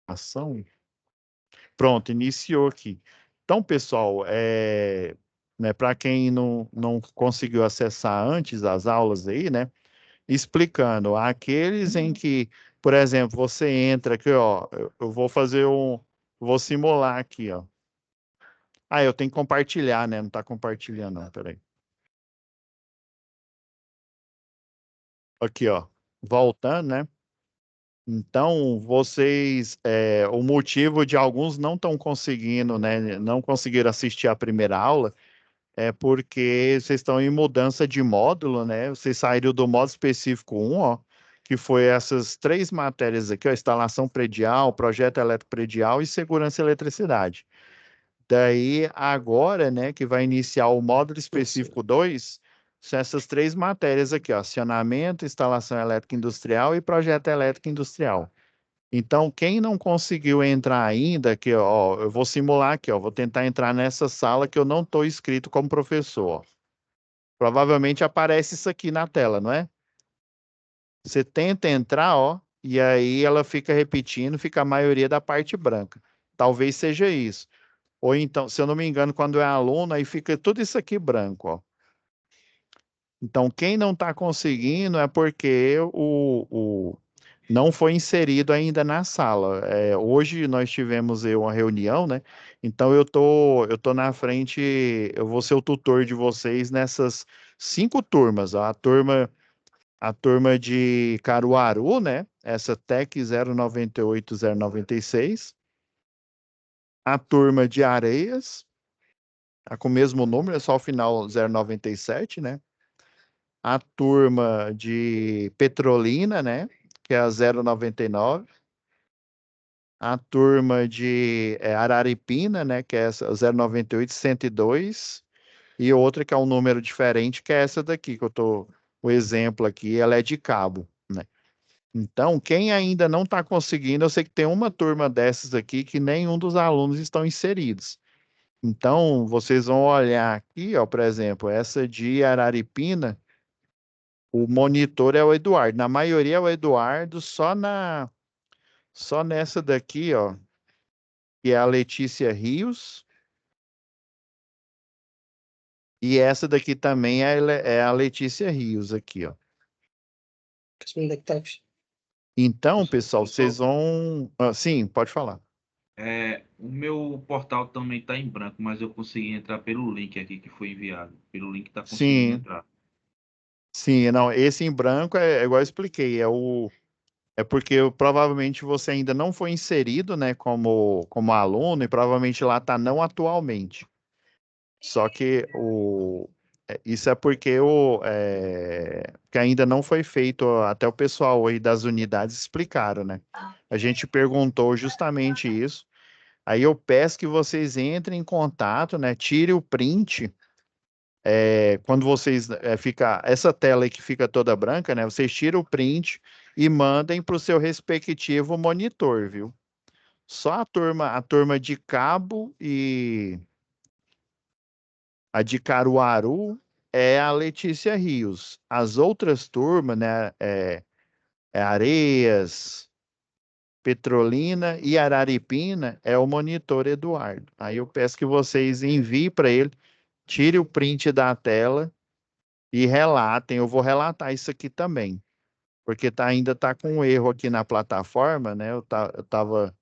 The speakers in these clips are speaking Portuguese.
Ação. Pronto, iniciou aqui. Então, pessoal, né, para quem não conseguiu acessar antes as aulas aí, né, explicando, aqueles em que, por exemplo, você entra aqui, ó, eu vou vou simular aqui, ó. Ah, eu tenho que compartilhar, né? Não está compartilhando, não, peraí. Aqui, ó, voltando, né? Então, o motivo de alguns não estão conseguindo, né? Não conseguiram assistir a primeira aula é porque vocês estão em mudança de módulo, né? Vocês saíram do módulo específico 1, ó, que foi essas três matérias aqui, ó, instalação predial, projeto elétrico predial e segurança e eletricidade. Daí, agora, né, que vai iniciar o módulo específico 2, são essas três matérias aqui, ó, acionamento, instalação elétrica industrial e projeto elétrico industrial. Então, quem não conseguiu entrar ainda, aqui, ó, eu vou simular aqui, ó, vou tentar entrar nessa sala que eu não estou inscrito como professor. Ó. Provavelmente aparece isso aqui na tela, não é? Você tenta entrar, ó, e aí ela fica repetindo, fica a maioria da parte branca. Talvez seja isso. Ou então, se eu não me engano, quando é aluno, aí fica tudo isso aqui branco, ó. Então, quem não está conseguindo é porque não foi inserido ainda na sala. Hoje nós tivemos uma reunião, né? Então, eu tô na frente, eu vou ser o tutor de vocês nessas 5 turmas. Ó. A turma de Caruaru, né? Essa TEC 098-096. A turma de Areias, tá com o mesmo número, é só o final 097, né? A turma de Petrolina, né? Que é a 099. A turma de Araripina, né? Que é essa 098-102. E outra que é um número diferente, que é essa daqui, que eu tô. O exemplo aqui, ela é de cabo, né? Então, quem ainda não está conseguindo, eu sei que tem uma turma dessas aqui que nenhum dos alunos estão inseridos. Então, vocês vão olhar aqui, ó, por exemplo, essa de Araripina, o monitor é o Eduardo. Na maioria é o Eduardo, só nessa daqui, ó, que é a Letícia Rios, e essa daqui também é a Letícia Rios aqui, ó. Então, pessoal, vocês vão. Sim, pode falar. O meu portal também está em branco, mas eu consegui entrar pelo link aqui que foi enviado. Pelo link está conseguindo Sim, entrar. sim, não, esse em branco é igual eu expliquei, é porque provavelmente você ainda não foi inserido, né, como aluno, e provavelmente lá está não atualmente. Só que isso é porque que ainda não foi feito, até o pessoal aí das unidades explicaram, né? A gente perguntou justamente isso. Aí eu peço que vocês entrem em contato, né? Tire o print. Quando vocês fica essa tela aí que fica toda branca, né? Vocês tiram o print e mandem para o seu respectivo monitor, viu? Só a turma de cabo e a de Caruaru é a Letícia Rios. As outras turmas, né, é Areias, Petrolina e Araripina, é o monitor Eduardo. Aí eu peço que vocês enviem para ele, tire o print da tela e relatem. Eu vou relatar isso aqui também, porque ainda está com um erro aqui na plataforma, né? Eu estava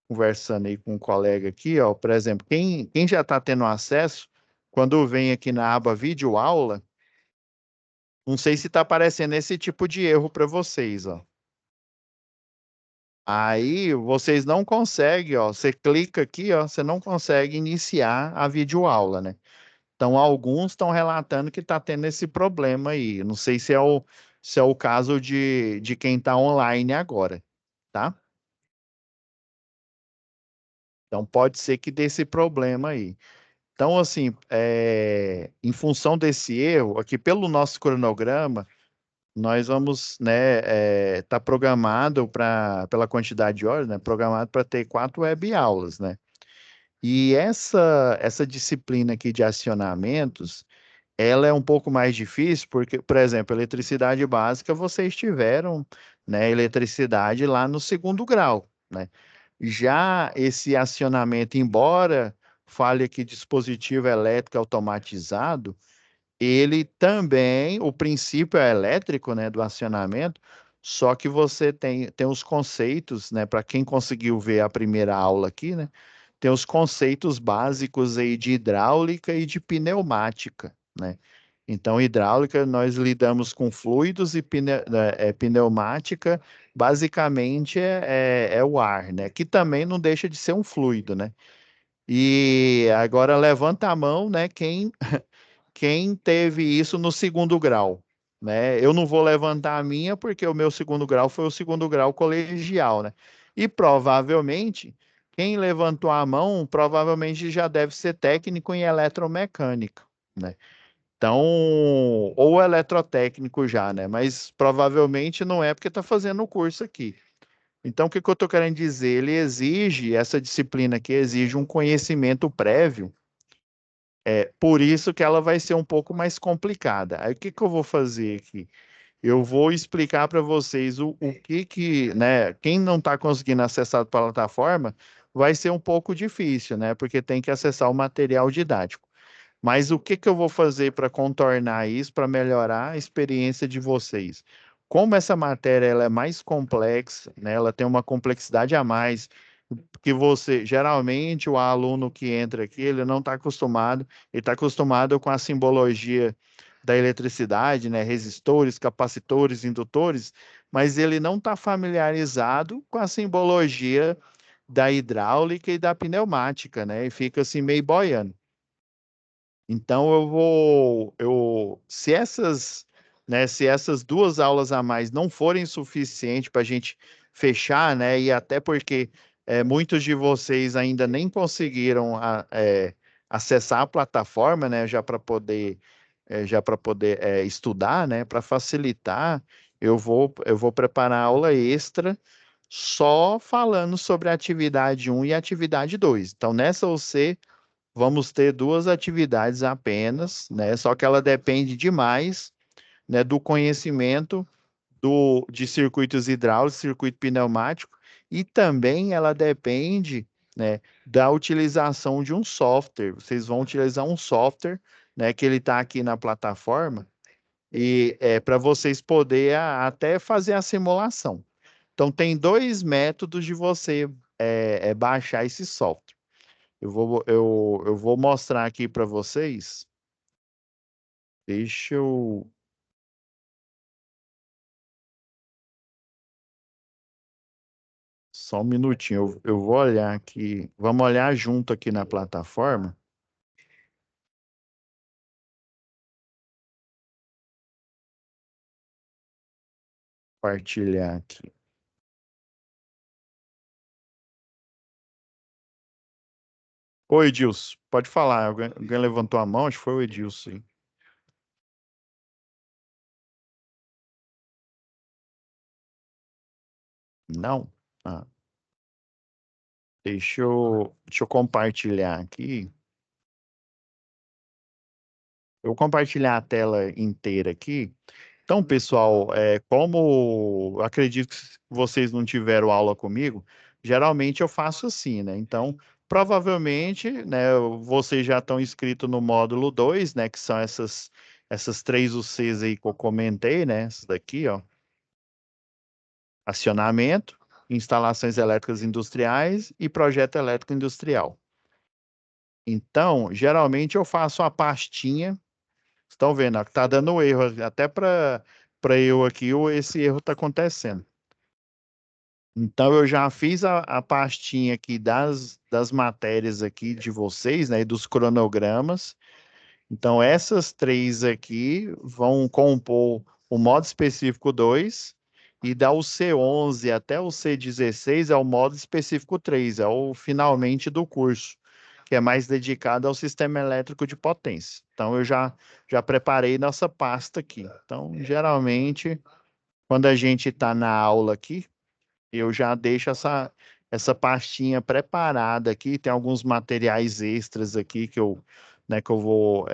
conversando aí com um colega aqui, ó, por exemplo, quem já está tendo acesso, quando vem aqui na aba vídeo aula, não sei se está aparecendo esse tipo de erro para vocês, ó. Aí vocês não conseguem, ó. Você clica aqui, ó, você não consegue iniciar a videoaula, né? Então, alguns estão relatando que está tendo esse problema aí. Não sei se é o caso de quem está online agora, tá? Então, pode ser que dê esse problema aí. Então, assim, em função desse erro, aqui pelo nosso cronograma, nós vamos, né, tá programado pela quantidade de horas, né, programado para ter 4 web aulas, né? E essa disciplina aqui de acionamentos, ela é um pouco mais difícil porque, por exemplo, eletricidade básica, vocês tiveram, né, eletricidade lá no segundo grau, né? Já esse acionamento, embora fale aqui dispositivo elétrico automatizado, ele também, o princípio é elétrico, né, do acionamento, só que você tem os conceitos, né, para quem conseguiu ver a primeira aula aqui, né, tem os conceitos básicos aí de hidráulica e de pneumática, né? Então, hidráulica, nós lidamos com fluidos e pneumática, basicamente é o ar, né? Que também não deixa de ser um fluido, né? E agora levanta a mão, né? Quem teve isso no segundo grau, né? Eu não vou levantar a minha porque o meu segundo grau foi o segundo grau colegial, né? E provavelmente quem levantou a mão provavelmente já deve ser técnico em eletromecânica, né? Então, ou eletrotécnico já, né? Mas provavelmente não é porque está fazendo o curso aqui. Então, o que que eu estou querendo dizer? Ele exige, essa disciplina aqui exige um conhecimento prévio, por isso que ela vai ser um pouco mais complicada. Aí, o que que eu vou fazer aqui? Eu vou explicar para vocês o que, né? Quem não está conseguindo acessar a plataforma vai ser um pouco difícil, né? Porque tem que acessar o material didático. Mas o que que eu vou fazer para contornar isso, para melhorar a experiência de vocês? Como essa matéria ela é mais complexa, né? Ela tem uma complexidade a mais, que você, geralmente, o aluno que entra aqui, ele não está acostumado, ele está acostumado com a simbologia da eletricidade, né? Resistores, capacitores, indutores, mas ele não está familiarizado com a simbologia da hidráulica e da pneumática, né? E fica assim meio boiando. Então se essas, né, se essas duas aulas a mais não forem suficientes para a gente fechar, né, e até porque muitos de vocês ainda nem conseguiram acessar a plataforma, né, já para poder estudar, né, para facilitar, eu vou preparar aula extra só falando sobre a atividade um e a atividade 2. Então, nessa você vamos ter duas atividades apenas, né? Só que ela depende demais, né, do conhecimento de circuitos hidráulicos, circuito pneumático, e também ela depende, né, da utilização de um software. Vocês vão utilizar um software, né, que ele está aqui na plataforma, e para vocês poderem até fazer a simulação. Então, tem dois métodos de você baixar esse software. Eu vou mostrar aqui para vocês. Deixa eu. Só um minutinho. Eu vou olhar aqui. Vamos olhar junto aqui na plataforma. Compartilhar aqui. Oi, Edilson. Pode falar. Alguém levantou a mão? Acho que foi o Edilson. Hein? Não? Ah, deixa eu compartilhar aqui. Eu vou compartilhar a tela inteira aqui. Então, pessoal, como eu acredito que vocês não tiveram aula comigo, geralmente eu faço assim, né? Então, provavelmente, né, vocês já estão inscritos no módulo 2, né, que são essas três UCs aí que eu comentei, né? Essas daqui, ó. Acionamento, instalações elétricas industriais e projeto elétrico industrial. Então, geralmente eu faço a pastinha. Estão vendo, ó, que tá dando erro, até para eu aqui, esse erro está acontecendo. Então, eu já fiz a pastinha aqui das matérias aqui de vocês, né, e dos cronogramas. Então, essas três aqui vão compor o modo específico 2 e da o C11 até o C16 é o modo específico 3, é o finalmente do curso, que é mais dedicado ao sistema elétrico de potência. Então, eu já preparei nossa pasta aqui. Então, geralmente, quando a gente está na aula aqui, eu já deixo essa pastinha preparada aqui. Tem alguns materiais extras aqui que eu vou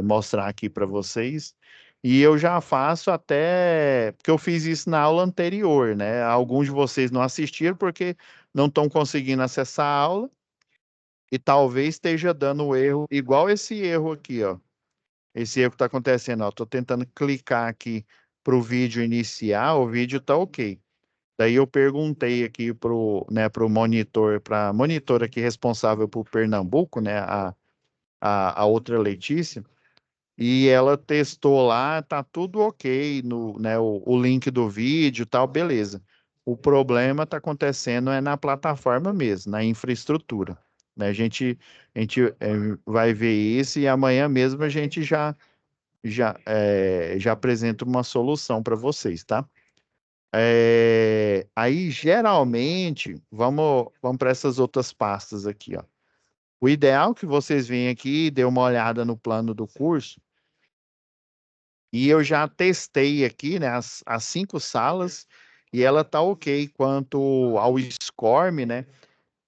mostrar aqui para vocês. E eu já faço até, porque eu fiz isso na aula anterior, né? Alguns de vocês não assistiram porque não estão conseguindo acessar a aula e talvez esteja dando erro, igual esse erro aqui, ó. Esse erro que está acontecendo, ó. Estou tentando clicar aqui para o vídeo iniciar, o vídeo está ok. Daí eu perguntei aqui pro monitor, para a monitora aqui responsável por Pernambuco, né? A outra Letícia. E ela testou lá, tá tudo ok no, né, o link do vídeo, e tal, beleza. O problema está acontecendo é na plataforma mesmo, na infraestrutura, né? A gente vai ver isso e amanhã mesmo a gente já apresenta uma solução para vocês, tá? Aí geralmente vamos para essas outras pastas aqui, ó. O ideal é que vocês venham aqui e dê uma olhada no plano do curso. E eu já testei aqui, né, as 5 salas e ela tá ok quanto ao SCORM, né?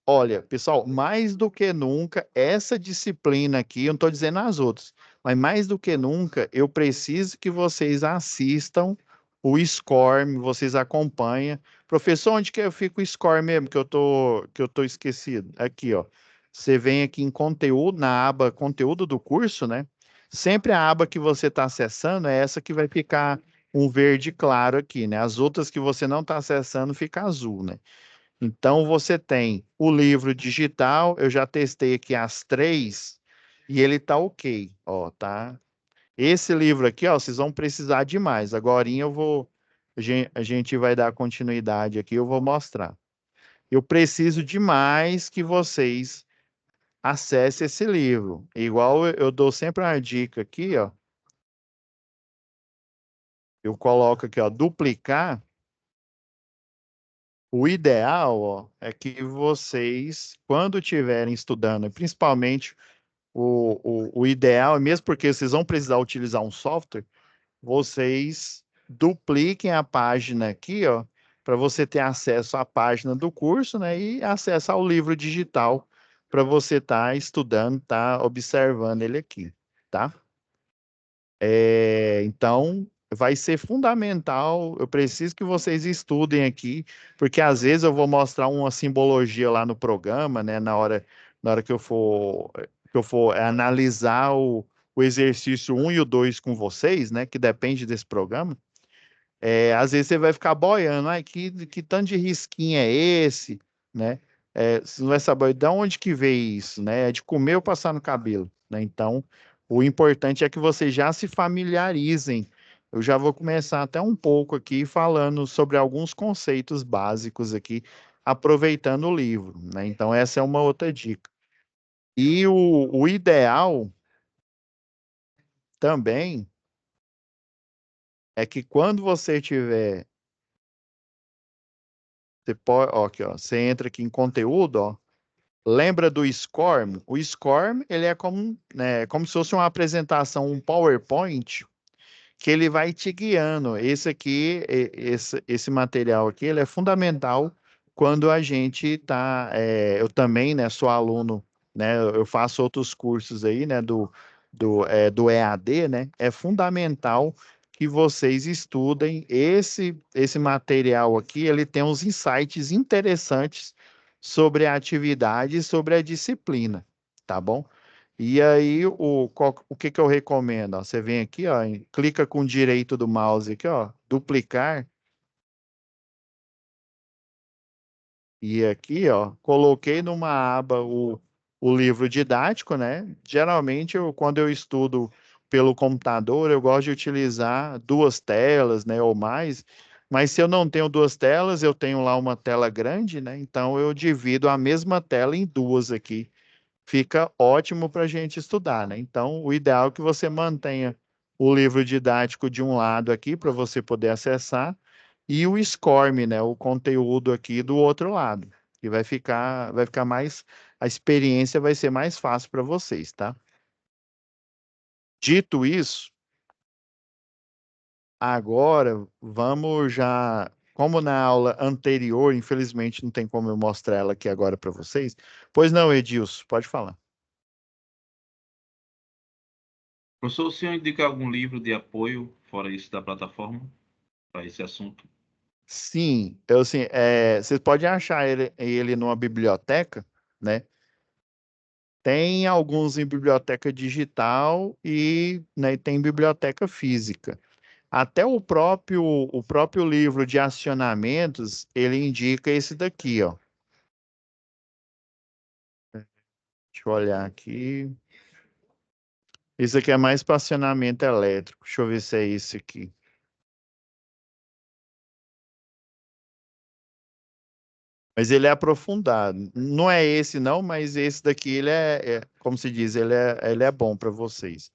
Olha, pessoal, mais do que nunca, essa disciplina aqui, eu não estou dizendo as outras, mas mais do que nunca, eu preciso que vocês assistam o SCORM, vocês acompanhem. Professor, onde que eu fico o SCORM mesmo, que eu tô esquecido? Aqui, ó. Você vem aqui em conteúdo, na aba conteúdo do curso, né? Sempre a aba que você está acessando é essa que vai ficar um verde claro aqui, né? As outras que você não está acessando fica azul, né? Então você tem o livro digital, eu já testei aqui as 3 e ele tá ok, ó, tá? Esse livro aqui, ó, vocês vão precisar de mais. Agorinha a gente vai dar continuidade aqui, eu vou mostrar. Eu preciso demais que vocês acessem esse livro. Igual eu dou sempre uma dica aqui, ó. Eu coloco aqui, ó, duplicar. O ideal, ó, é que vocês, quando estiverem estudando, e principalmente o ideal, mesmo porque vocês vão precisar utilizar um software, vocês dupliquem a página aqui, ó, para você ter acesso à página do curso, né, e acesso ao livro digital para você estar estudando, estar observando ele aqui, tá? Então, vai ser fundamental. Eu preciso que vocês estudem aqui, porque às vezes eu vou mostrar uma simbologia lá no programa, né? Na hora que eu for analisar o exercício 1 e o 2 com vocês, né? Que depende desse programa. Às vezes você vai ficar boiando, ai, que tanto de risquinho é esse, né? Você não vai saber de onde que veio isso, né? É de comer ou passar no cabelo, né? Então, o importante é que vocês já se familiarizem. Eu já vou começar até um pouco aqui falando sobre alguns conceitos básicos aqui, aproveitando o livro, né? Então, essa é uma outra dica. E o ideal também é que quando você tiver. Você pode, ó, aqui, ó, você entra aqui em conteúdo, ó, lembra do SCORM? O SCORM, ele é como, né, como se fosse uma apresentação, um PowerPoint, que ele vai te guiando. Esse aqui, esse material aqui, ele é fundamental quando a gente está, eu também, né, sou aluno, né, eu faço outros cursos aí, né, do EAD, né, é fundamental que vocês estudem esse material aqui, ele tem uns insights interessantes sobre a atividade e sobre a disciplina, tá bom? E aí, o que que eu recomendo? Ó, você vem aqui, ó, clica com o direito do mouse aqui, ó, duplicar, e aqui, ó, coloquei numa aba o livro didático, né? Geralmente, quando eu estudo pelo computador, eu gosto de utilizar 2 telas, né, ou mais, mas se eu não tenho 2 telas, eu tenho lá uma tela grande, né? Então, eu divido a mesma tela em duas aqui, fica ótimo para a gente estudar, né? Então, o ideal é que você mantenha o livro didático de um lado aqui para você poder acessar e o SCORM, né? O conteúdo aqui do outro lado, que vai ficar mais, a experiência vai ser mais fácil para vocês, tá? Dito isso, agora vamos já, como na aula anterior, infelizmente não tem como eu mostrar ela aqui agora para vocês. Pois não, Edilson, pode falar. Professor, o senhor indica algum livro de apoio, fora isso da plataforma, para esse assunto? Sim, assim, vocês podem achar ele numa biblioteca, né? Tem alguns em biblioteca digital e, né, tem biblioteca física. Até o próprio livro de acionamentos, ele indica esse daqui, ó. Deixa eu olhar aqui. Isso aqui é mais para acionamento elétrico. Deixa eu ver se é esse aqui. Mas ele é aprofundado. Não é esse, não, mas esse daqui, como se diz, ele é bom para vocês.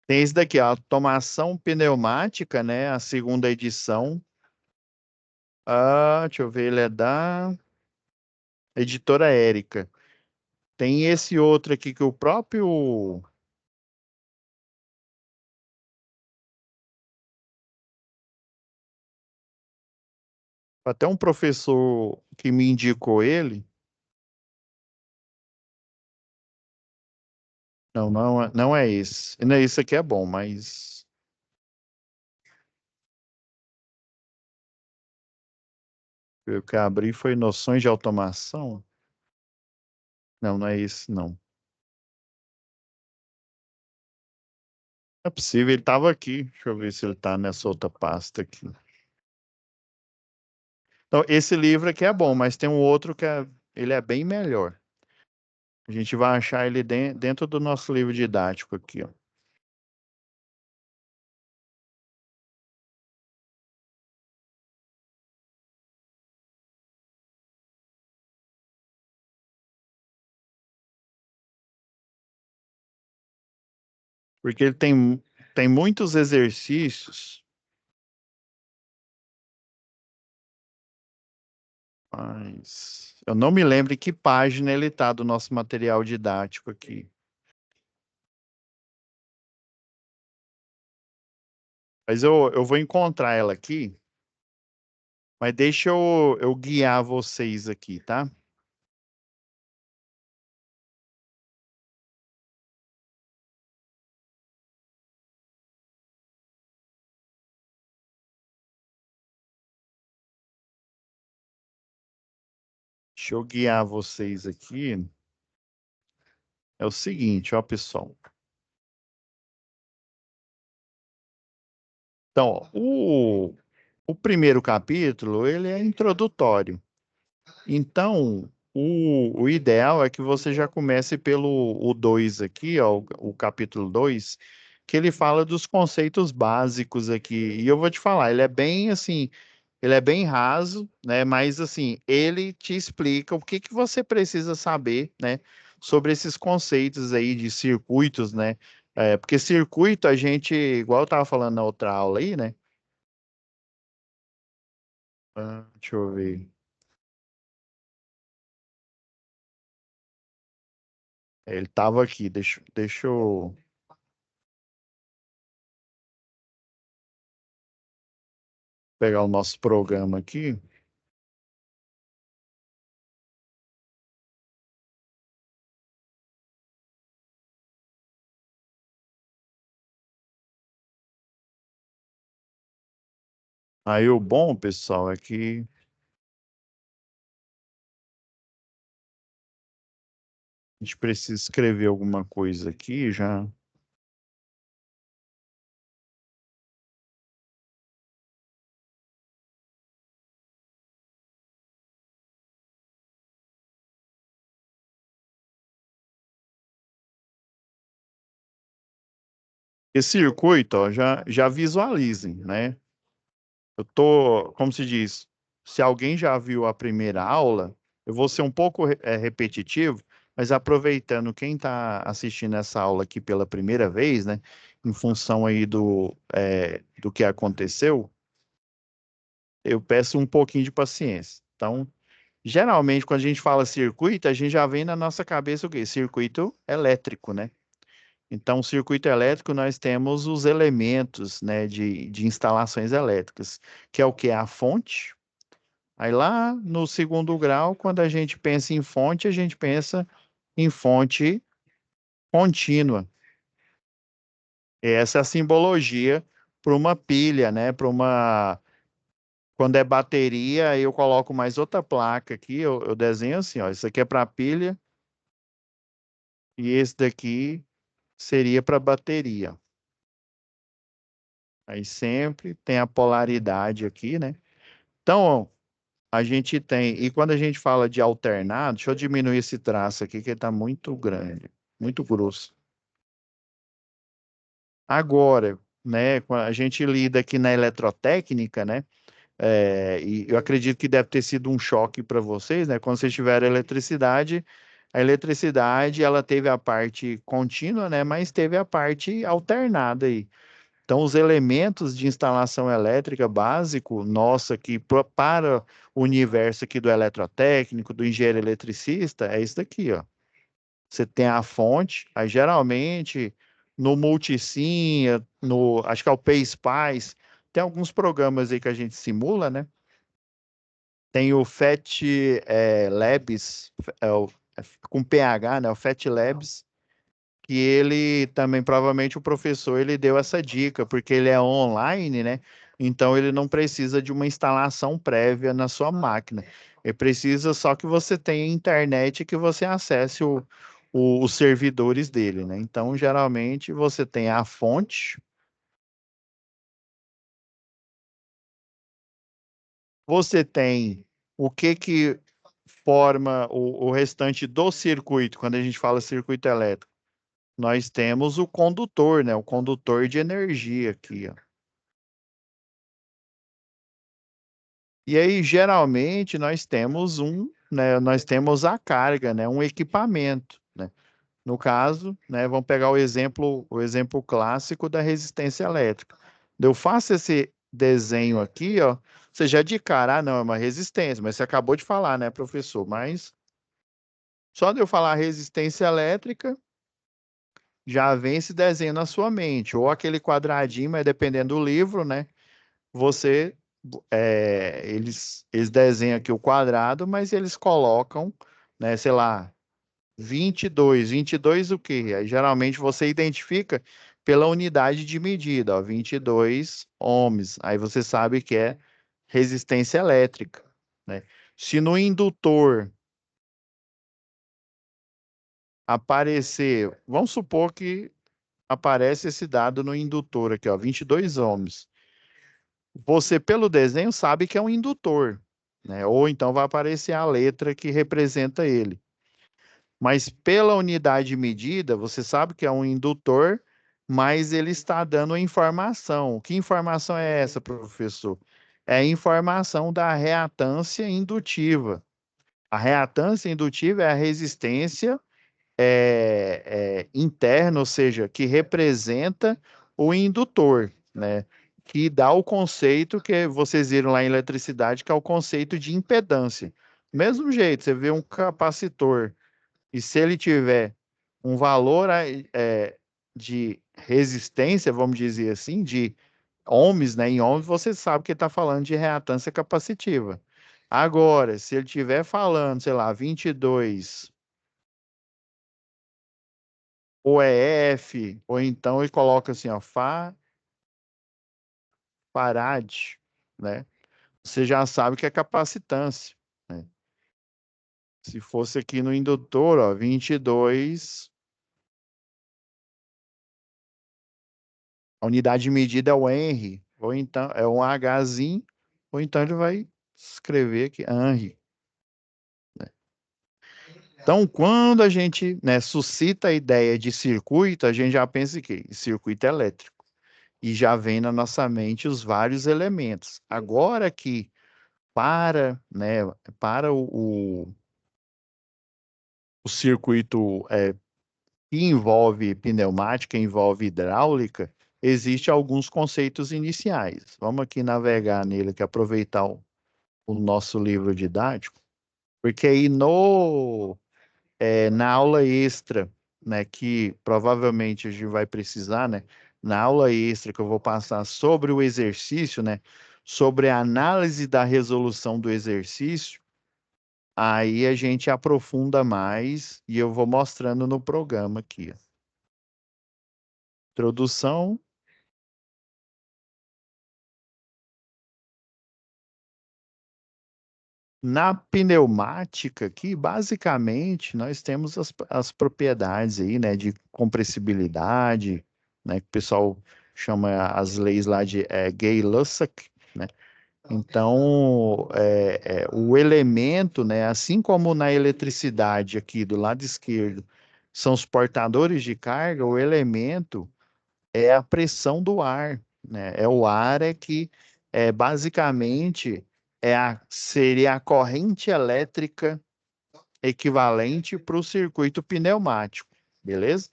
Tem esse daqui, ó, automação pneumática, né? A segunda edição. Deixa eu ver, ele é da editora Érica. Tem esse outro aqui que o próprio. Até um professor que me indicou ele. Não, não é esse. Não, esse aqui é bom, mas o que abri foi noções de automação. Não, não é esse, não. Não é possível, ele estava aqui. Deixa eu ver se ele está nessa outra pasta aqui. Então, esse livro aqui é bom, mas tem um outro ele é bem melhor. A gente vai achar ele dentro do nosso livro didático aqui, ó. Porque ele tem muitos exercícios, mas eu não me lembro em que página ele está do nosso material didático aqui. Mas eu vou encontrar ela aqui, mas deixa eu guiar vocês aqui, tá? Deixa eu guiar vocês aqui. É o seguinte, ó, pessoal. Então, ó, o primeiro capítulo, ele é introdutório. Então, o ideal é que você já comece pelo o 2 aqui, ó, o capítulo 2, que ele fala dos conceitos básicos aqui. E eu vou te falar, ele é bem assim, ele é bem raso, né? Mas assim, ele te explica o que que você precisa saber, né, sobre esses conceitos aí de circuitos, né? Porque circuito a gente, igual eu estava falando na outra aula aí, né? Deixa eu ver. Ele estava aqui, deixa eu pegar o nosso programa aqui. Aí o bom, pessoal, é que a gente precisa escrever alguma coisa aqui já. Esse circuito, ó, já visualizem, né? Como se diz, se alguém já viu a primeira aula, eu vou ser um pouco repetitivo, mas aproveitando quem está assistindo essa aula aqui pela primeira vez, né? Em função aí do que aconteceu, eu peço um pouquinho de paciência. Então, geralmente, quando a gente fala circuito, a gente já vem na nossa cabeça o quê? Circuito elétrico, né? Então, circuito elétrico, nós temos os elementos, né, de instalações elétricas, que é o que? A fonte. Aí lá no segundo grau, quando a gente pensa em fonte, a gente pensa em fonte contínua. Essa é a simbologia para uma pilha, né? Para uma. Quando é bateria, aí eu coloco mais outra placa aqui, eu desenho assim, ó. Isso aqui é para pilha e esse daqui seria para bateria. Aí sempre tem a polaridade aqui, né? Então, a gente tem, e quando a gente fala de alternado, deixa eu diminuir esse traço aqui, que ele está muito grande, muito grosso. Agora, né, quando a gente lida aqui na eletrotécnica, né, e eu acredito que deve ter sido um choque para vocês, né, quando vocês tiveram a eletricidade, ela teve a parte contínua, né, mas teve a parte alternada aí. Então, os elementos de instalação elétrica básico, nossa, aqui para o universo aqui do eletrotécnico, do engenheiro eletricista, é isso daqui, ó. Você tem a fonte, aí geralmente no Multisim, no, acho que é o PSpice, tem alguns programas aí que a gente simula, né? Tem o FET Labs, é o- com PH, né? O FET Labs, que ele também, provavelmente o professor, ele deu essa dica, porque ele é online, né? Então ele não precisa de uma instalação prévia na sua máquina. Ele precisa só que você tenha internet e que você acesse os servidores dele, né? Então, geralmente, você tem a fonte, você tem o que que forma o restante do circuito, quando a gente fala circuito elétrico. Nós temos o condutor, né? O condutor de energia aqui, ó. E aí, geralmente, nós temos a carga, né, um equipamento, né? No caso, né, vamos pegar o exemplo clássico da resistência elétrica. Eu faço esse desenho aqui, ó, você já de cara, não, é uma resistência, mas você acabou de falar, né, professor? Mas só de eu falar resistência elétrica, já vem esse desenho na sua mente, ou aquele quadradinho, mas dependendo do livro, né? Você eles desenham aqui o quadrado, mas eles colocam, né, sei lá, 22 o quê? Aí, geralmente você identifica pela unidade de medida, ó, 22 ohms. Aí você sabe que é resistência elétrica, né? Se no indutor aparecer, vamos supor que aparece esse dado no indutor aqui, ó, 22 ohms. Você, pelo desenho, sabe que é um indutor, né? Ou então vai aparecer a letra que representa ele. Mas pela unidade de medida, você sabe que é um indutor, mas ele está dando informação. Que informação é essa, professor? É a informação da reatância indutiva. A reatância indutiva é a resistência interna, ou seja, que representa o indutor, né? Que dá o conceito que vocês viram lá em eletricidade, que é o conceito de impedância. Mesmo jeito, você vê um capacitor, e se ele tiver um valor de resistência, vamos dizer assim, de ohms, né? Em ohms, você sabe que está falando de reatância capacitiva. Agora, se ele estiver falando, sei lá, 22 ou é F, ou então ele coloca assim, ó, farad, né? Você já sabe que é capacitância, né? Se fosse aqui no indutor, ó, 22, a unidade de medida é o Henry, ou então é um Hzinho, ou então ele vai escrever aqui Henry. Então, quando a gente, né, suscita a ideia de circuito, a gente já pensa em quê? Em circuito elétrico. E já vem na nossa mente os vários elementos. Agora que né, para o circuito que envolve pneumática, envolve hidráulica, existe alguns conceitos iniciais. Vamos aqui navegar nele, que aproveitar o nosso livro didático, porque aí na aula extra, né, que provavelmente a gente vai precisar, né, na aula extra que eu vou passar sobre o exercício, né, sobre a análise da resolução do exercício, aí a gente aprofunda mais e eu vou mostrando no programa aqui, ó. Introdução. Na pneumática aqui, basicamente, nós temos as propriedades aí, né, de compressibilidade, né, que o pessoal chama as leis lá de Gay-Lussac, né? Então, o elemento, né, assim como na eletricidade aqui do lado esquerdo, são os portadores de carga, o elemento é a pressão do ar, né? É o ar que basicamente seria a corrente elétrica equivalente para o circuito pneumático, beleza?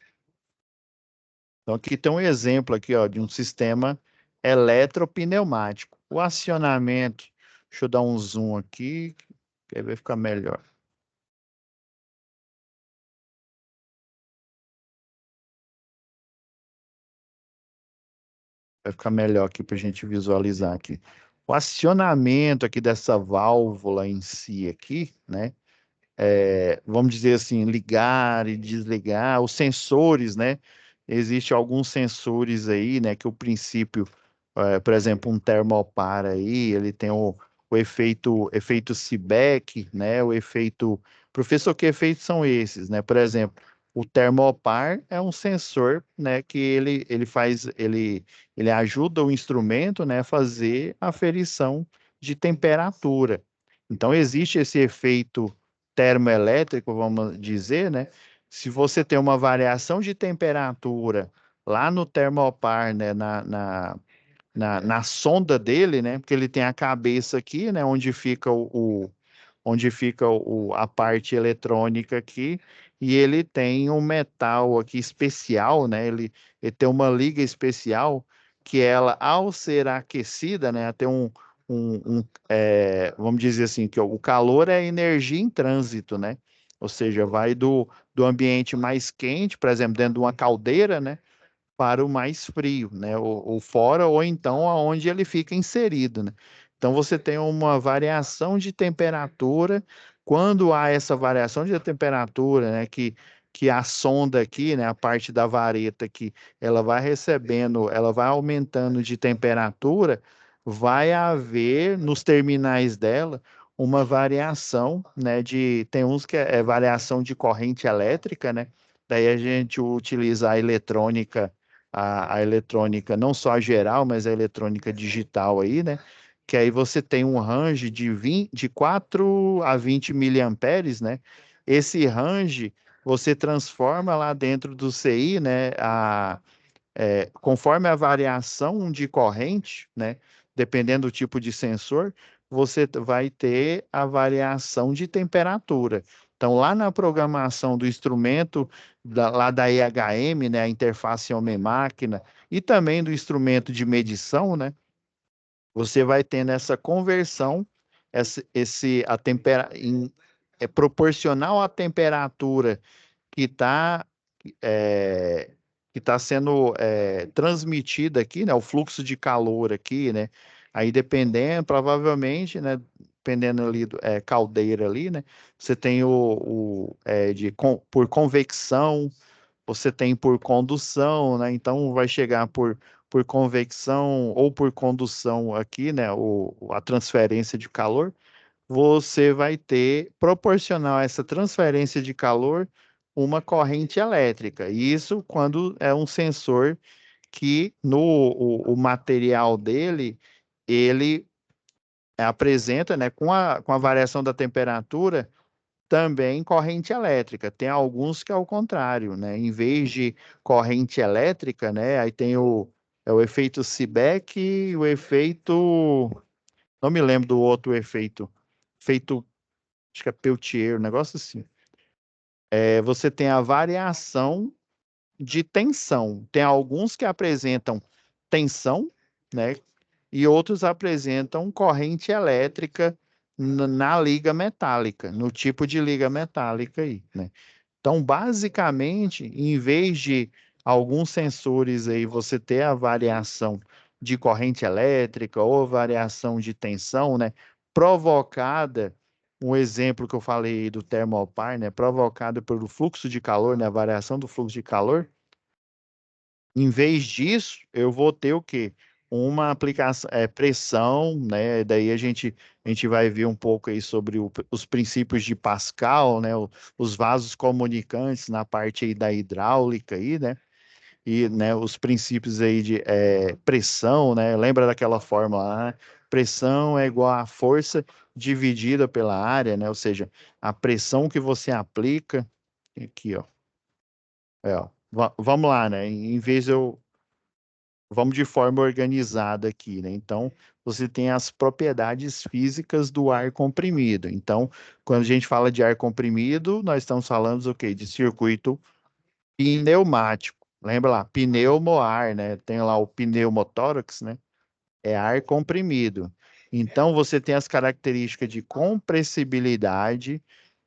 Então aqui tem um exemplo aqui, ó, de um sistema eletropneumático. O acionamento, deixa eu dar um zoom aqui, que aí vai ficar melhor. Vai ficar melhor aqui para a gente visualizar aqui. O acionamento aqui dessa válvula em si aqui, né? Vamos dizer assim, ligar e desligar, os sensores, né? Existem alguns sensores aí, né? Que o princípio, por exemplo, um termopar aí, ele tem o efeito Seebeck, né? O efeito. Professor, que efeitos são esses, né? Por exemplo, o termopar é um sensor, né? Que ele ajuda o instrumento, né? A fazer a aferição de temperatura. Então, existe esse efeito termoelétrico, vamos dizer, né? Se você tem uma variação de temperatura lá no termopar, né, na sonda dele, né? Porque ele tem a cabeça aqui, né? Onde fica a parte eletrônica aqui, e ele tem um metal aqui especial, né? Ele tem uma liga especial que ela, ao ser aquecida, né? Tem vamos dizer assim, que o calor é energia em trânsito, né? Ou seja, vai do ambiente mais quente, por exemplo, dentro de uma caldeira, né? Para o mais frio, né? Ou fora, ou então aonde ele fica inserido, né? Então você tem uma variação de temperatura. Quando há essa variação de temperatura, né? Que a sonda aqui, né? A parte da vareta aqui, ela vai recebendo, ela vai aumentando de temperatura, vai haver nos terminais dela uma variação, né? Tem uns que é variação de corrente elétrica, né? Daí a gente utiliza a eletrônica, a eletrônica, não só a geral, mas a eletrônica digital aí, né? Que aí você tem um range de 4 a 20 miliamperes, né? Esse range você transforma lá dentro do CI, né? Conforme a variação de corrente, né? Dependendo do tipo de sensor, você vai ter a variação de temperatura. Então, lá na programação do instrumento, lá da EHM, né, a interface homem-máquina, e também do instrumento de medição, né, você vai tendo essa conversão, é proporcional à temperatura que está que está sendo transmitida aqui, né? O fluxo de calor aqui, né? Aí dependendo, provavelmente, né? Dependendo ali caldeira ali, né? Você tem por convecção, você tem por condução, né? Então vai chegar por convecção ou por condução aqui, né? A transferência de calor, você vai ter, proporcional a essa transferência de calor, uma corrente elétrica. Isso quando é um sensor que o material dele, ele apresenta, né, com a variação da temperatura, também corrente elétrica. Tem alguns que é o contrário, né? Em vez de corrente elétrica, né, aí tem o efeito Seebeck e o efeito, não me lembro do outro efeito, acho que é Peltier, um negócio assim. Você tem a variação de tensão. Tem alguns que apresentam tensão, né? E outros apresentam corrente elétrica na liga metálica, no tipo de liga metálica aí, né? Então, basicamente, em vez de alguns sensores aí você ter a variação de corrente elétrica ou variação de tensão, né, provocada, um exemplo que eu falei do termopar, né, provocada pelo fluxo de calor, né, a variação do fluxo de calor, Em vez disso, eu vou ter o quê? Uma aplicação, pressão, né? Daí a gente vai ver um pouco aí sobre os princípios de Pascal, né? Os vasos comunicantes na parte aí da hidráulica aí, né? E, né, os princípios aí de pressão, né? Lembra daquela fórmula lá, né? Pressão é igual a força dividida pela área, né? Ou seja, a pressão que você aplica, aqui, ó. Ó, vamos lá, né? Em vez de eu vamos de forma organizada aqui, né? Então, você tem as propriedades físicas do ar comprimido. Então, quando a gente fala de ar comprimido, nós estamos falando o quê? De circuito pneumático. Lembra lá, pneumoar, né? Tem lá o pneumotórax, né? É ar comprimido. Então, você tem as características de compressibilidade,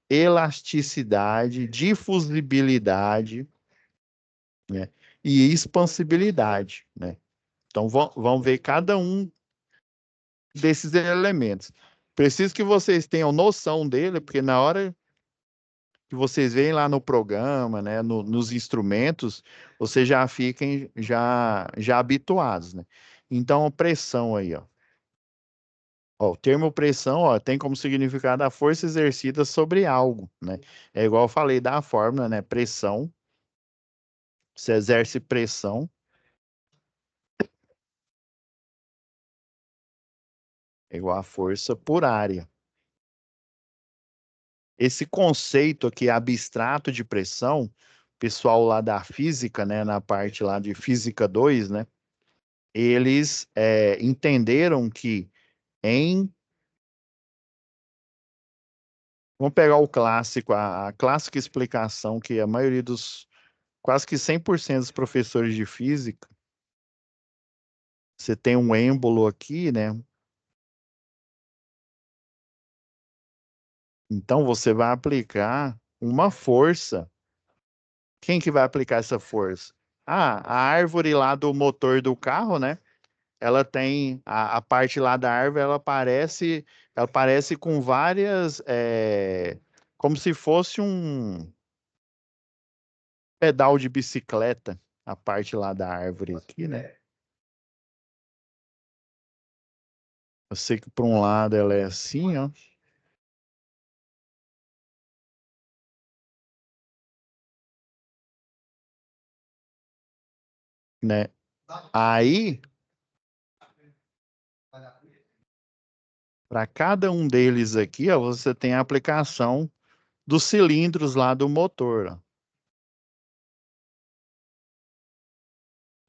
elasticidade, difusibilidade, né? E expansibilidade, né? Então, vamos ver cada um desses elementos. Preciso que vocês tenham noção dele, porque na hora que vocês veem lá no programa, né, nos instrumentos, vocês já fiquem já habituados, né? Então, pressão aí, ó. Ó, o termo pressão, ó, tem como significado a força exercida sobre algo, né? É igual eu falei da fórmula, né? Pressão, você exerce pressão, é igual a força por área. Esse conceito aqui abstrato de pressão, pessoal lá da física, né, na parte lá de física 2, né, eles entenderam que em, vamos pegar o clássico, a clássica explicação que a maioria dos, quase que 100% dos professores de física, você tem um êmbolo aqui, né, então você vai aplicar uma força. Quem que vai aplicar essa força? Ah, a árvore lá do motor do carro, né? Ela tem a parte lá da árvore, ela parece com várias, como se fosse um pedal de bicicleta, a parte lá da árvore aqui, né? Eu sei que por um lado ela é assim, ó, né? Aí, para cada um deles aqui, ó, você tem a aplicação dos cilindros lá do motor, ó.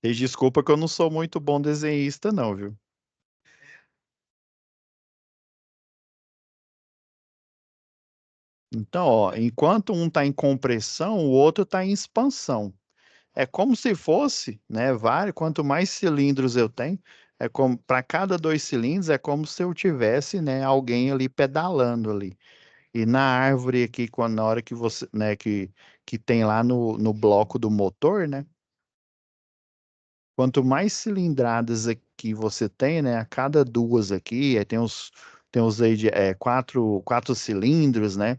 E desculpa que eu não sou muito bom desenhista, não, viu? Então, ó, enquanto um está em compressão, o outro está em expansão. É como se fosse, né, vários, quanto mais cilindros eu tenho, é como para cada 2 cilindros é como se eu tivesse, né, alguém ali pedalando ali. E na árvore aqui, quando na hora que você, né, que tem lá no bloco do motor, né, quanto mais cilindradas aqui você tem, né, a cada duas aqui, aí tem os aí de quatro cilindros, né?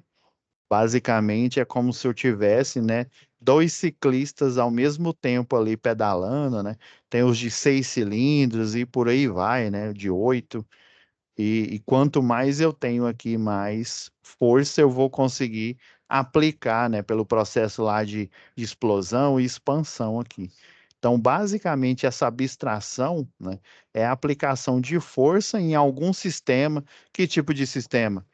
Basicamente é como se eu tivesse, né, 2 ciclistas ao mesmo tempo ali pedalando, né? Tem os de 6 cilindros e por aí vai, né? De 8. E quanto mais eu tenho aqui, mais força eu vou conseguir aplicar, né? Pelo processo lá de explosão e expansão aqui. Então, basicamente, essa abstração, né, é a aplicação de força em algum sistema. Que tipo de sistema?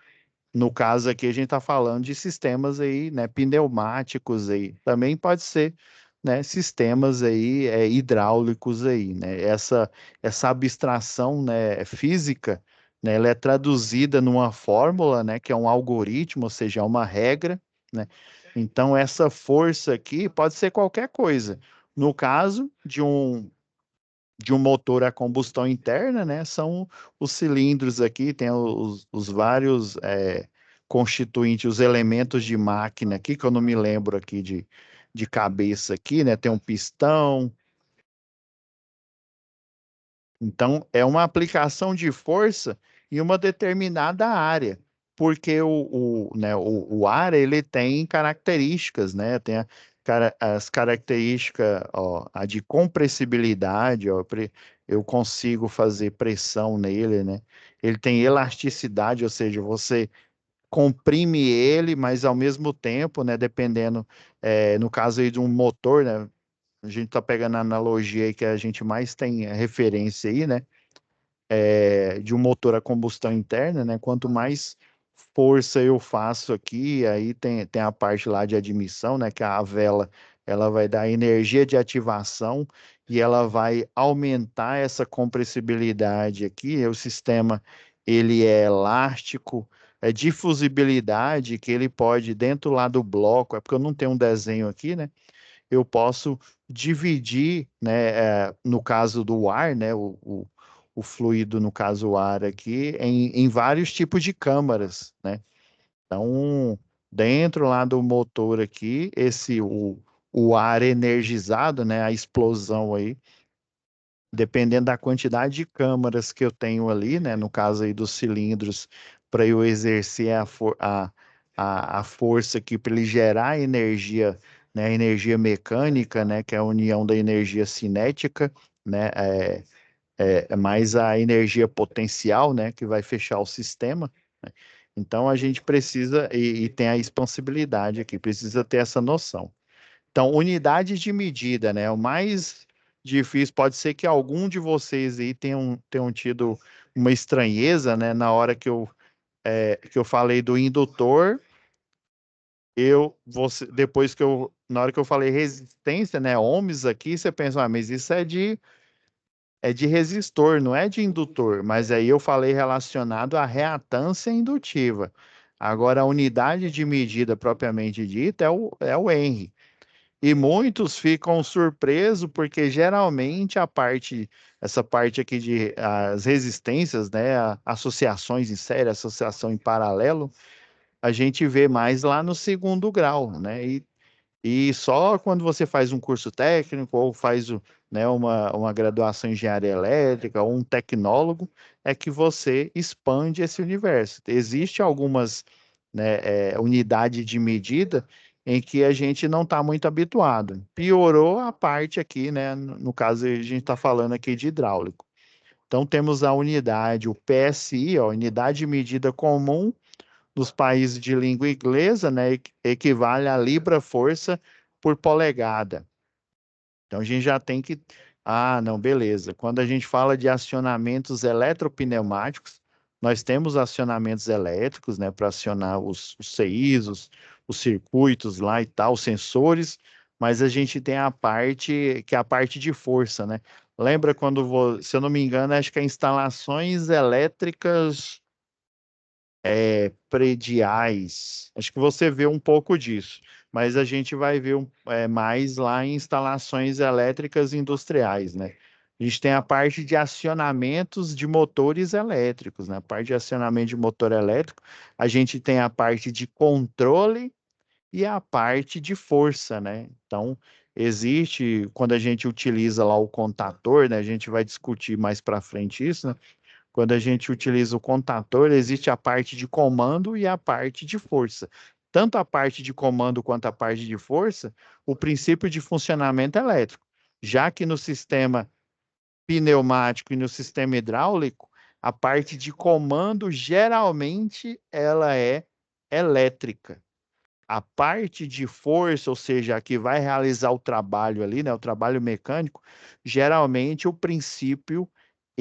No caso aqui, a gente está falando de sistemas aí, né, pneumáticos aí. Também pode ser, né, sistemas aí, hidráulicos aí, né? Essa abstração, né, física, né, ela é traduzida numa fórmula, né, que é um algoritmo, ou seja, é uma regra, né? Então, essa força aqui pode ser qualquer coisa. No caso de um motor a combustão interna, né? São os cilindros aqui, tem os vários constituintes, os elementos de máquina aqui, que eu não me lembro aqui de cabeça aqui, né? Tem um pistão. Então, é uma aplicação de força em uma determinada área, porque né, o ar ele tem características, né? Tem as características, ó, a de compressibilidade, ó, eu consigo fazer pressão nele, né? Ele tem elasticidade, ou seja, você comprime ele, mas ao mesmo tempo, né, dependendo, no caso aí de um motor, né, a gente está pegando a analogia aí que a gente mais tem referência aí, né, de um motor a combustão interna, né, quanto mais força eu faço aqui, aí tem a parte lá de admissão, né, que a vela, ela vai dar energia de ativação e ela vai aumentar essa compressibilidade aqui, o sistema, ele é elástico, é difusibilidade, que ele pode, dentro lá do bloco, é porque eu não tenho um desenho aqui, né, eu posso dividir, né, no caso do ar, né, o fluido, no caso o ar aqui, em vários tipos de câmaras, né? Então, dentro lá do motor aqui, o ar energizado, né, a explosão aí, dependendo da quantidade de câmaras que eu tenho ali, né, no caso aí dos cilindros, para eu exercer a força aqui para ele gerar energia, né, energia mecânica, né, que é a união da energia cinética, né, é mais a energia potencial, né, que vai fechar o sistema, né? Então a gente precisa, e tem a expansibilidade aqui, precisa ter essa noção. Então, unidades de medida, né? O mais difícil pode ser que algum de vocês aí tenham tido uma estranheza, né? Na hora que eu falei do indutor, na hora que eu falei resistência, né? Ohms aqui, você pensa, ah, mas isso é de resistor, não é de indutor. Mas aí eu falei relacionado à reatância indutiva. Agora, a unidade de medida propriamente dita é o Henry. E muitos ficam surpresos porque geralmente essa parte aqui de as resistências, né, associações em série, associação em paralelo, a gente vê mais lá no segundo grau, né? E só quando você faz um curso técnico ou faz né, uma graduação em engenharia elétrica ou um tecnólogo é que você expande esse universo. Existe algumas, né, unidades de medida em que a gente não está muito habituado. Piorou a parte aqui, né? No caso, a gente está falando aqui de hidráulico. Então, temos a unidade, o PSI, ó, unidade de medida comum dos países de língua inglesa, né, equivale a libra-força por polegada. Então a gente já tem que. Ah, não, beleza. Quando a gente fala de acionamentos eletropneumáticos, nós temos acionamentos elétricos, né, para acionar os CIs, os circuitos lá e tal, os sensores, mas a gente tem a parte que é a parte de força, né? Lembra quando, se eu não me engano, acho que é instalações elétricas prediais. Acho que você vê um pouco disso, mas a gente vai ver mais lá em instalações elétricas industriais, né? A gente tem a parte de acionamentos de motores elétricos, né? A parte de acionamento de motor elétrico, a gente tem a parte de controle e a parte de força, né? Então, quando a gente utiliza lá o contator, né? A gente vai discutir mais para frente isso, né? Quando a gente utiliza o contator, existe a parte de comando e a parte de força. Tanto a parte de comando quanto a parte de força, o princípio de funcionamento é elétrico. Já que no sistema pneumático e no sistema hidráulico, a parte de comando geralmente ela é elétrica. A parte de força, ou seja, a que vai realizar o trabalho ali, né, o trabalho mecânico, geralmente o princípio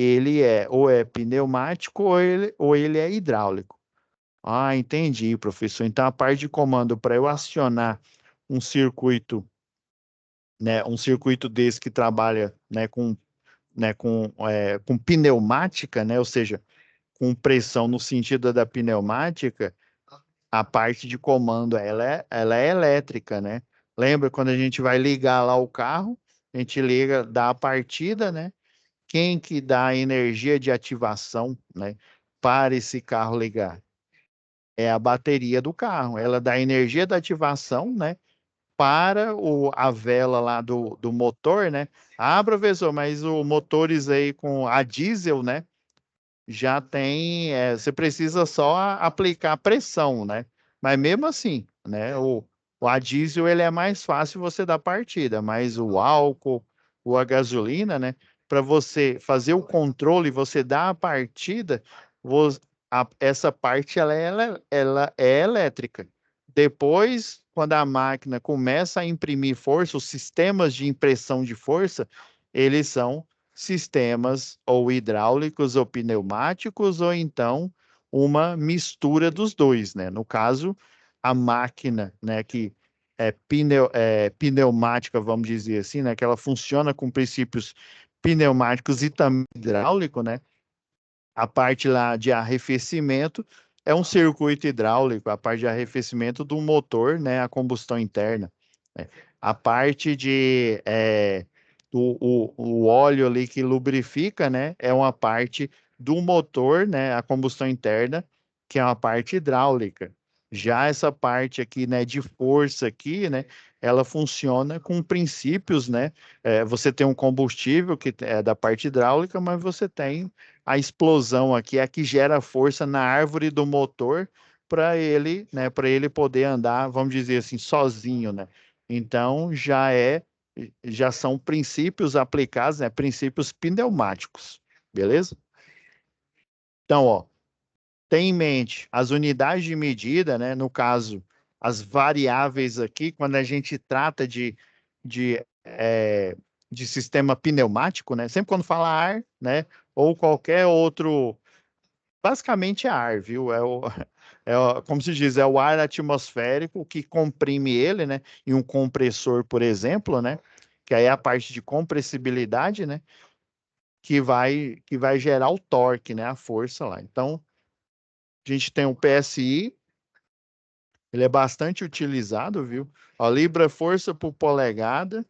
ele ou é pneumático ou ele é hidráulico. Ah, entendi, professor. Então a parte de comando para eu acionar um circuito, né, um circuito desse que trabalha, com pneumática, né, ou seja, com pressão no sentido da pneumática, a parte de comando, ela é elétrica, né? Lembra quando a gente vai ligar lá o carro, a gente liga, dá a partida, né? Quem que dá a energia de ativação, né? Para esse carro ligar? É a bateria do carro. Ela dá a energia da ativação, né? Para a vela lá do motor, né? Ah, professor, mas o motores aí com a diesel, né? Já tem, você precisa só aplicar pressão, né? Mas mesmo assim, né? O a diesel ele é mais fácil você dar partida, mas o álcool, ou a gasolina, né? Para você fazer o controle, você dar a partida, essa parte ela é elétrica. Depois, quando a máquina começa a imprimir força, os sistemas de impressão de força, eles são sistemas ou hidráulicos ou pneumáticos, ou então uma mistura dos dois, né? No caso, a máquina, né, que pneumática, vamos dizer assim, né, que ela funciona com princípios pneumáticos e também hidráulico, né? A parte lá de arrefecimento é um circuito hidráulico, a parte de arrefecimento do motor, né, a combustão interna, né? A parte de o óleo ali que lubrifica, né, é uma parte do motor, né, a combustão interna, que é uma parte hidráulica. Já essa parte aqui, né, de força aqui, né, ela funciona com princípios, né? Você tem um combustível que é da parte hidráulica, mas você tem a explosão aqui, é a que gera força na árvore do motor para ele, né, para ele poder andar, vamos dizer assim, sozinho, né? Então já são princípios aplicados, né, princípios pneumáticos, beleza? Então, ó, tem em mente as unidades de medida, né? No caso, as variáveis aqui, quando a gente trata de, é, de sistema pneumático, né? Sempre quando fala ar, né? Ou qualquer outro. Basicamente é ar, viu? Como se diz, é o ar atmosférico que comprime ele, né? Em um compressor, por exemplo, né? Que aí é a parte de compressibilidade, né? Que vai gerar o torque, né? A força lá. Então, a gente tem o PSI, ele é bastante utilizado, viu? A libra força por polegada,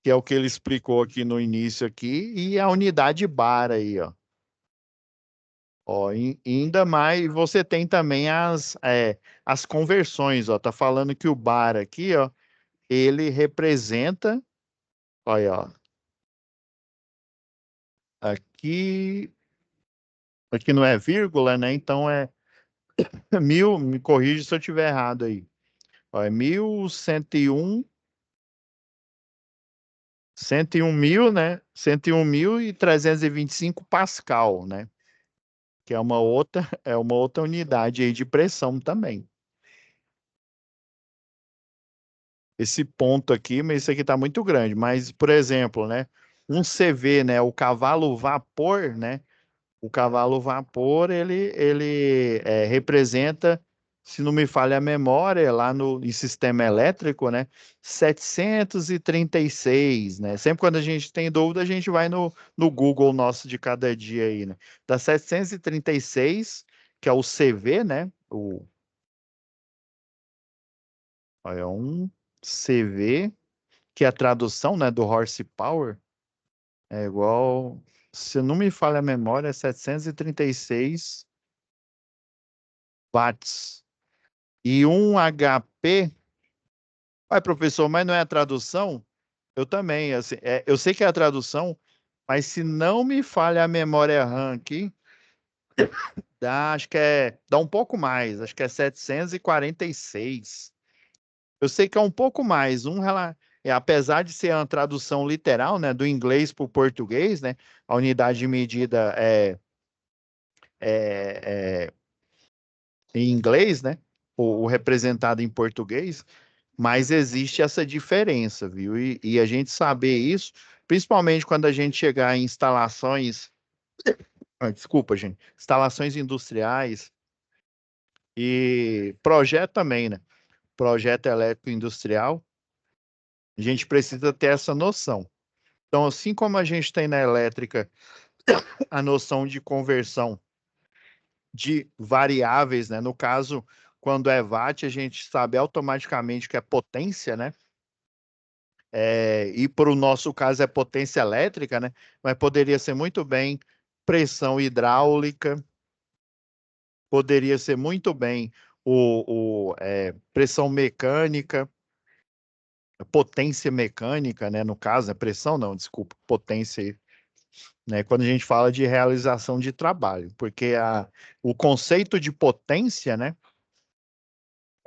que é o que ele explicou aqui no início aqui, e a unidade bar aí, ó. Ó, ainda mais, você tem também as conversões, ó. Tá falando que o bar aqui, ó, ele representa, olha, ó, aqui, aqui não é vírgula, né? Então é mil, me corrija se eu estiver errado aí. Ó, é 101.000, né? 101.325 Pascal, né? Que é uma outra unidade aí de pressão também. Esse ponto aqui, mas isso aqui está muito grande. Mas, por exemplo, né? Um CV, né? O cavalo vapor, né? O cavalo vapor, ele representa, se não me falha a memória, lá no em sistema elétrico, né? 736, né? Sempre quando a gente tem dúvida, a gente vai no Google nosso de cada dia aí, né? Da 736, que é o CV, né? É um CV, que é a tradução, né, do horsepower, é igual, se não me falha a memória, é 736 watts. E um HP, professor, mas não é a tradução? Eu também, assim, eu sei que é a tradução, mas se não me falha a memória RAM aqui, acho que dá um pouco mais, acho que é 746. Eu sei que é um pouco mais, apesar de ser uma tradução literal, né, do inglês para o português, né, a unidade de medida é em inglês, né, o representado em português, mas existe essa diferença, viu? E a gente saber isso, principalmente quando a gente chegar em instalações, desculpa, gente, instalações industriais e projeto também, né? Projeto elétrico industrial, a gente precisa ter essa noção. Então, assim como a gente tem na elétrica a noção de conversão de variáveis, né? No caso, quando é watt, a gente sabe automaticamente que é potência, né? E para o nosso caso é potência elétrica, né? Mas poderia ser muito bem pressão hidráulica, poderia ser muito bem pressão mecânica, potência mecânica, né? No caso, pressão não, desculpa, potência, né? Quando a gente fala de realização de trabalho, porque o conceito de potência, né?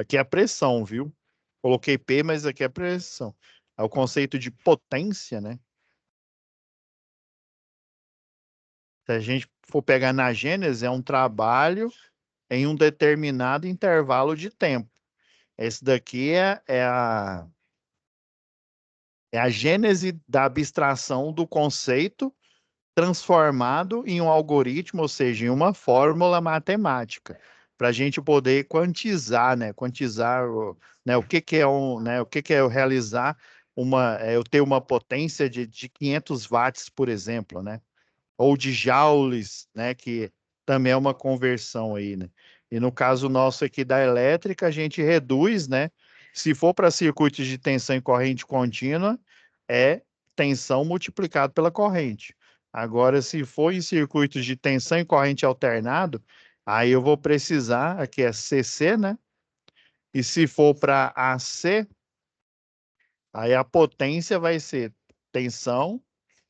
Aqui é a pressão, viu? Coloquei P, mas aqui é pressão. É o conceito de potência, né? Se a gente for pegar na Gênesis, é um trabalho em um determinado intervalo de tempo. Esse daqui é a gênese da abstração do conceito transformado em um algoritmo, ou seja, em uma fórmula matemática, para a gente poder quantizar, né? Quantizar, né? O que que é né? O que que é eu realizar eu ter uma potência de 500 watts, por exemplo, né? Ou de joules, né? Que também é uma conversão aí, né? E no caso nosso aqui da elétrica, a gente reduz, né? Se for para circuitos de tensão e corrente contínua, é tensão multiplicado pela corrente. Agora, se for em circuitos de tensão e corrente alternado, aí eu vou precisar, aqui é CC, né? E se for para AC, aí a potência vai ser tensão,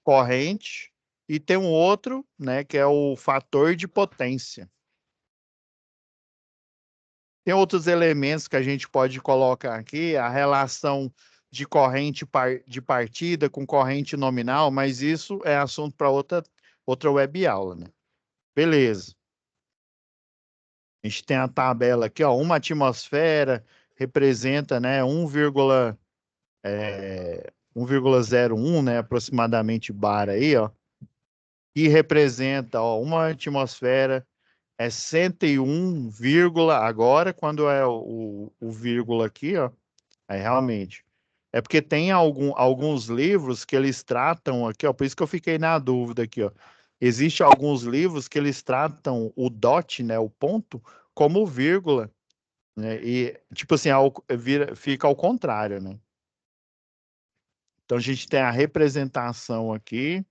corrente, e tem um outro, né, que é o fator de potência. Tem outros elementos que a gente pode colocar aqui, a relação de corrente de partida com corrente nominal, mas isso é assunto para outra web aula, né? Beleza. A gente tem a tabela aqui, ó, uma atmosfera representa, né, 1,01, né, aproximadamente bar aí, ó, e representa, ó, uma atmosfera é 101, agora quando é o vírgula aqui, ó, aí realmente. É porque tem alguns livros que eles tratam aqui, ó, por isso que eu fiquei na dúvida aqui, ó. Existem alguns livros que eles tratam o dot, né, o ponto, como vírgula, né? E tipo assim, fica ao contrário, né? Então a gente tem a representação aqui.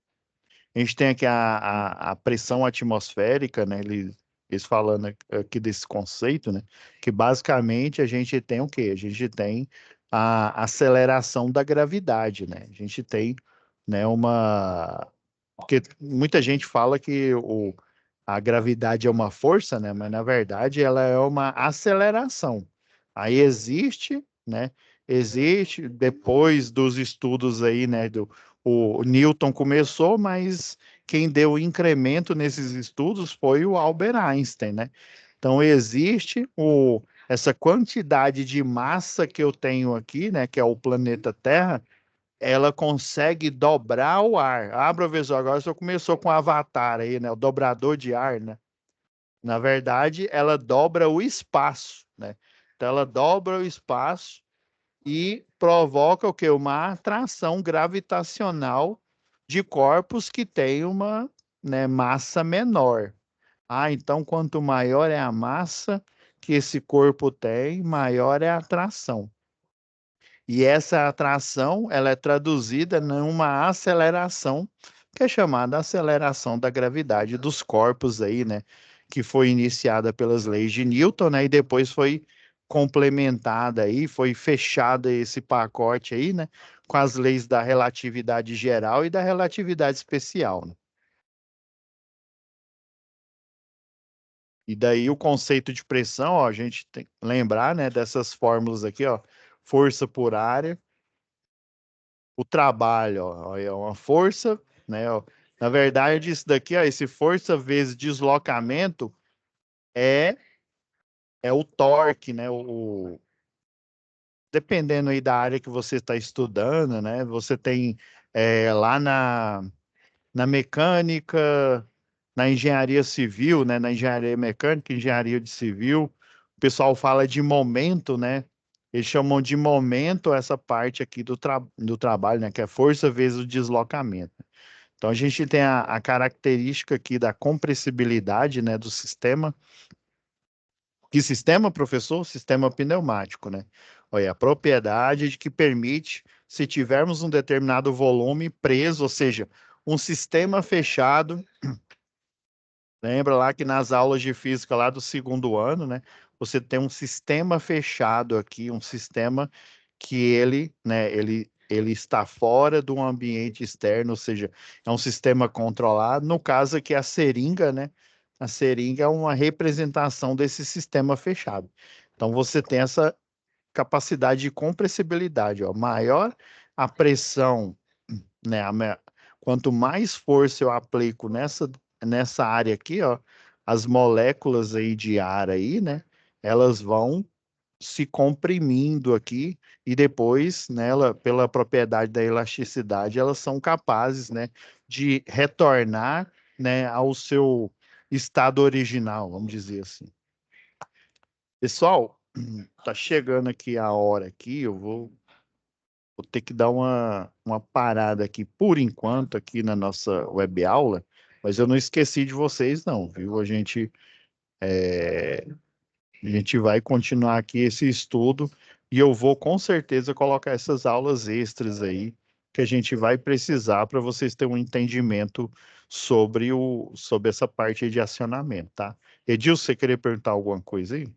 A gente tem aqui a pressão atmosférica, né? Eles falando aqui desse conceito, né? Que basicamente a gente tem o quê? A gente tem a aceleração da gravidade, né? A gente tem, né, Porque muita gente fala que a gravidade é uma força, né? Mas na verdade ela é uma aceleração. Aí existe, né? Existe, depois dos estudos aí, né? O Newton começou, mas quem deu o incremento nesses estudos foi o Albert Einstein, né? Então existe essa quantidade de massa que eu tenho aqui, né? Que é o planeta Terra, ela consegue dobrar o ar. Ah, professor, agora você começou com o Avatar aí, né? O dobrador de ar, né? Na verdade, ela dobra o espaço, né? Então, ela dobra o espaço e provoca o quê? Uma atração gravitacional de corpos que têm uma, né, massa menor. Ah, então, quanto maior é a massa que esse corpo tem, maior é a atração. E essa atração, ela é traduzida numa aceleração, que é chamada aceleração da gravidade dos corpos aí, né? Que foi iniciada pelas leis de Newton, né? E depois foi complementada aí, foi fechado esse pacote aí, né? Com as leis da relatividade geral e da relatividade especial, né? E daí o conceito de pressão, ó, a gente tem que lembrar, né, dessas fórmulas aqui, ó, força por área, o trabalho, ó, é uma força, né? Ó. Na verdade, isso daqui, ó, esse força vezes deslocamento é é o torque, né? Dependendo aí da área que você está estudando, né? Você tem lá na mecânica, na engenharia civil, né? Na engenharia mecânica, engenharia de civil, o pessoal fala de momento, né? Eles chamam de momento essa parte aqui do trabalho, né? Que é força vezes o deslocamento. Então, a gente tem a característica aqui da compressibilidade, né, do sistema. Que sistema, professor? Sistema pneumático, né? Olha, a propriedade de que permite, se tivermos um determinado volume preso, ou seja, um sistema fechado. Lembra lá que nas aulas de física lá do segundo ano, né? Você tem um sistema fechado aqui, um sistema que ele está fora do ambiente externo, ou seja, é um sistema controlado. No caso aqui, a seringa, né? A seringa é uma representação desse sistema fechado. Então, você tem essa capacidade de compressibilidade, ó. Maior a pressão, né? Quanto mais força eu aplico nessa área aqui, ó, as moléculas aí de ar aí, né? Elas vão se comprimindo aqui e depois, nela, pela propriedade da elasticidade, elas são capazes, né, de retornar, né, ao seu estado original, vamos dizer assim. Pessoal, tá chegando aqui a hora aqui, eu vou ter que dar uma parada aqui por enquanto aqui na nossa web aula, mas eu não esqueci de vocês não, viu? A gente vai continuar aqui esse estudo e eu vou com certeza colocar essas aulas extras aí que a gente vai precisar para vocês terem um entendimento sobre essa parte aí de acionamento, tá? Edilson, você queria perguntar alguma coisa aí?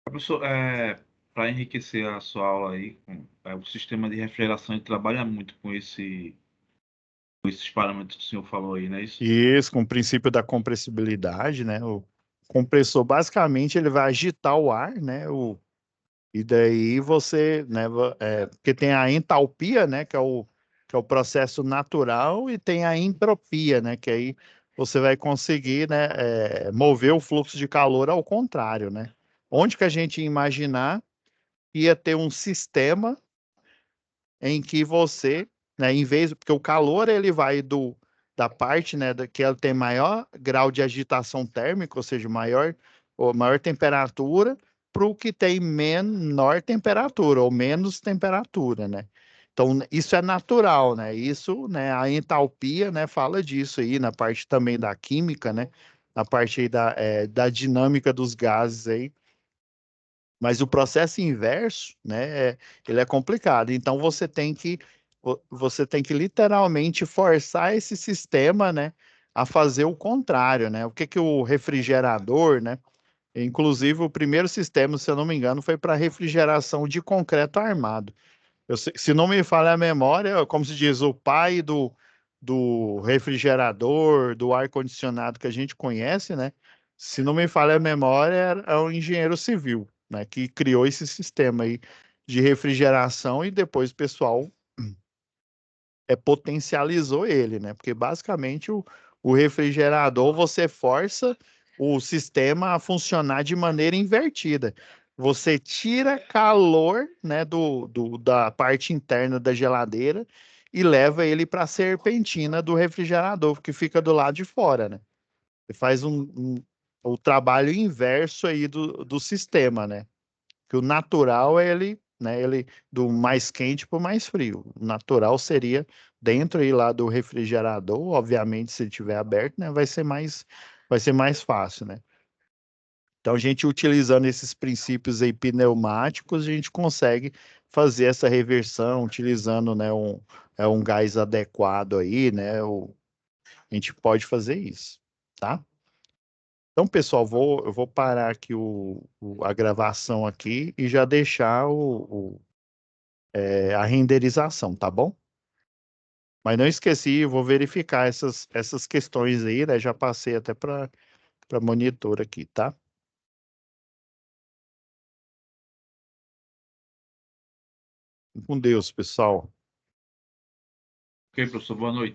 Professor, para enriquecer a sua aula aí, o sistema de refrigeração ele trabalha muito com esses parâmetros que o senhor falou aí, não é isso? Isso, com o princípio da compressibilidade, né? O compressor, basicamente, ele vai agitar o ar, né? E daí você, né? Porque tem a entalpia, né? Que é o processo natural, e tem a entropia, né? Que aí você vai conseguir, né? Mover o fluxo de calor ao contrário, né? Onde que a gente ia imaginar ia ter um sistema em que você, né, em vez, porque o calor ele vai da parte, né, que ela tem maior grau de agitação térmica, ou seja, maior temperatura, para o que tem menor temperatura ou menos temperatura, né? Então, isso é natural, né? Isso, né, a entalpia, né, fala disso aí na parte também da química, né? Na parte aí da dinâmica dos gases aí. Mas o processo inverso, né, ele é complicado. Então você tem que literalmente forçar esse sistema, né, a fazer o contrário, né? O que que o refrigerador, né? Inclusive o primeiro sistema, se eu não me engano, foi para refrigeração de concreto armado. Se não me falha a memória, como se diz, o pai do refrigerador, do ar-condicionado que a gente conhece, né? Se não me falha a memória, é o engenheiro civil, né? Que criou esse sistema aí de refrigeração e depois o pessoal potencializou ele, né? Porque basicamente o refrigerador você força o sistema a funcionar de maneira invertida. Você tira calor, né, da parte interna da geladeira e leva ele para a serpentina do refrigerador, que fica do lado de fora, né? Você faz o trabalho inverso aí do sistema, né? Que o natural é ele, né, ele do mais quente para o mais frio. O natural seria dentro aí lá do refrigerador, obviamente, se ele estiver aberto, né, vai ser mais fácil, né? Então, a gente utilizando esses princípios aí pneumáticos, a gente consegue fazer essa reversão, utilizando, né, um gás adequado aí, né? A gente pode fazer isso, tá? Então, pessoal, eu vou parar aqui a gravação aqui e já deixar a renderização, tá bom? Mas não esqueci, eu vou verificar essas questões aí, né? Já passei até para monitor aqui, tá? Com Deus, pessoal. Ok, professor, boa noite.